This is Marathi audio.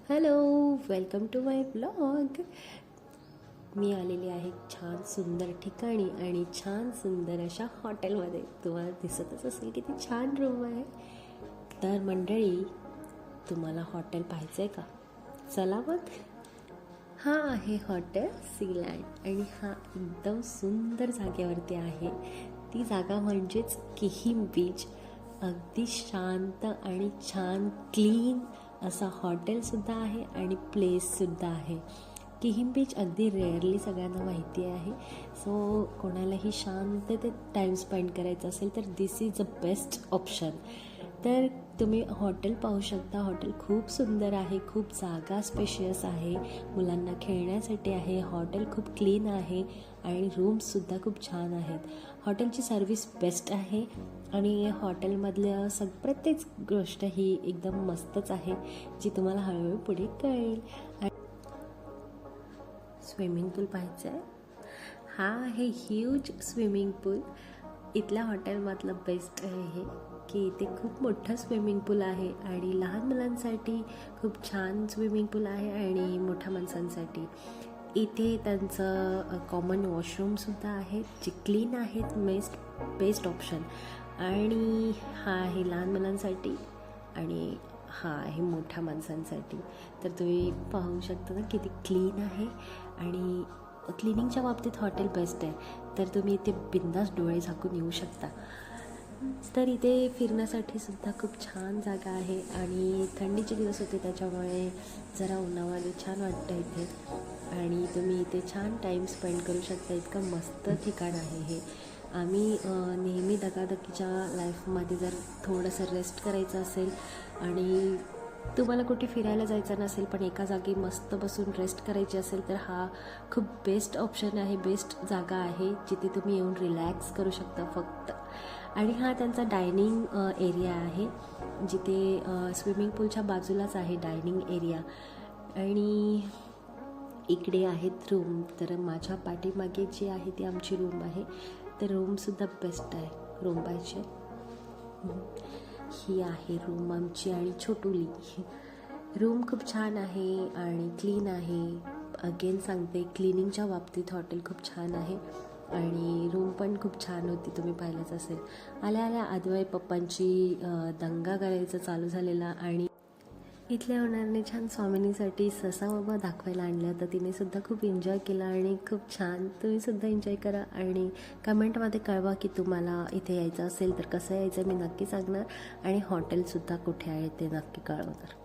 Hello, welcome to my blog. मी आलेली आहे छान सुंदर ठिकाणी आणि छान सुंदर अशा हॉटेलमध्ये. तुम्हाला दिसतच असेल किती छान रूम आहे. तर मंडळी, तुम्हाला हॉटेल पाहायचं आहे का? चला मग. हा आहे हॉटेल सीलँड आणि हा एकदम सुंदर जागेवरती आहे. ती जागा म्हणजेच किहीम बीच. अगदी शांत आणि छान क्लीन असा हॉटेलसुद्धा आहे आणि प्लेससुद्धा आहे. किहीम बीच अगदी रेअरली सगळ्यांना माहिती आहे. सो कोणालाही शांततेत टाईम स्पेंड करायचा असेल तर दिस इज अ बेस्ट ऑप्शन. तर तुम्ही हॉटेल पाहू शकता. हॉटेल खूप सुंदर आहे, खूप जागा स्पेशियस आहे, मुलांना खेळण्यासाठी आहे. हॉटेल खूप क्लीन आहे आणि रूम्ससुद्धा खूप छान आहेत. हॉटेलची सर्विस बेस्ट आहे आणि हॉटेलमधल्या प्रत्येक गोष्ट ही एकदम मस्तच आहे, जी तुम्हाला हळूहळू पुढे कळेल. स्विमिंग पूल पाहायचं आहे. हा आहे ह्यूज स्विमिंग पूल. इथल्या हॉटेलमधलं बेस्ट आहे हे की इथे खूप मोठं स्विमिंग पूल आहे आणि लहान मुलांसाठी खूप छान स्विमिंग पूल आहे आणि मोठ्या माणसांसाठी इथे त्यांचं कॉमन वॉशरूमसुद्धा आहेत जे क्लीन आहेत. Best option. आणि हा आहे लहान मुलांसाठी आणि हा आहे मोठ्या माणसांसाठी. तर तुम्ही पाहू शकता ना किती क्लीन आहे आणि क्लिनिंगच्या बाबतीत हॉटेल बेस्ट आहे. तर तुम्ही इथे बिंदास डोळे झाकून येऊ शकता. तर इथे फिरण्यासाठी सुद्धा खूप छान जागा आहे आणि थंडीचे दिवस होते त्याच्यामुळे जरा उन्हामध्ये छान वाटतं इथे आणि तुम्ही इथे छान टाईम स्पेंड करू शकता. इतकं मस्त ठिकाण आहे हे. आम्ही नेहमी दगादगीच्या लाईफमध्ये जर थोडंसं रेस्ट करायचं असेल आणि तुम्हाला कुठे फिरायला जायचं नसेल पण एका जागी मस्त बसून रेस्ट करायची असेल तर हा खूप बेस्ट ऑप्शन आहे, बेस्ट जागा आहे जिथे तुम्ही येऊन रिलॅक्स करू शकता फक्त. आणि हा त्यांचा डायनिंग एरिया आहे जिथे स्विमिंग पूलच्या बाजूलाच आहे डायनिंग एरिया आणि इकडे आहेत रूम. तर माझ्या पाठीमागे जी आहे ती आमची रूम आहे. तर रूमसुद्धा बेस्ट आहे. रूम पाहिजे ही आहे रूम आमची आणि छोटुली. रूम खूप छान आहे आणि क्लीन आहे. अगेन सांगते, क्लिनिंगच्या बाबतीत हॉटेल खूप छान आहे आणि रूम पण खूप छान होती. तुम्ही पाहिलंच असेल. आल्या आल्या आदवाई पप्पांची दंगा करायचं चालू झालेला आणि इथल्या ओनरने छान स्वामिनीसाठी ससा बाबा दाखवायला आणल्या. तर तिने सुद्धा खूप एन्जॉय केला आणि खूप छान. तुम्ही सुद्धा एन्जॉय करा आणि कमेंटमध्ये कळवा की तुम्हाला इथे यायचं असेल तर कसं यायचं मी नक्की सांगणार आणि हॉटेलसुद्धा कुठे आहे ते नक्की कळवणार.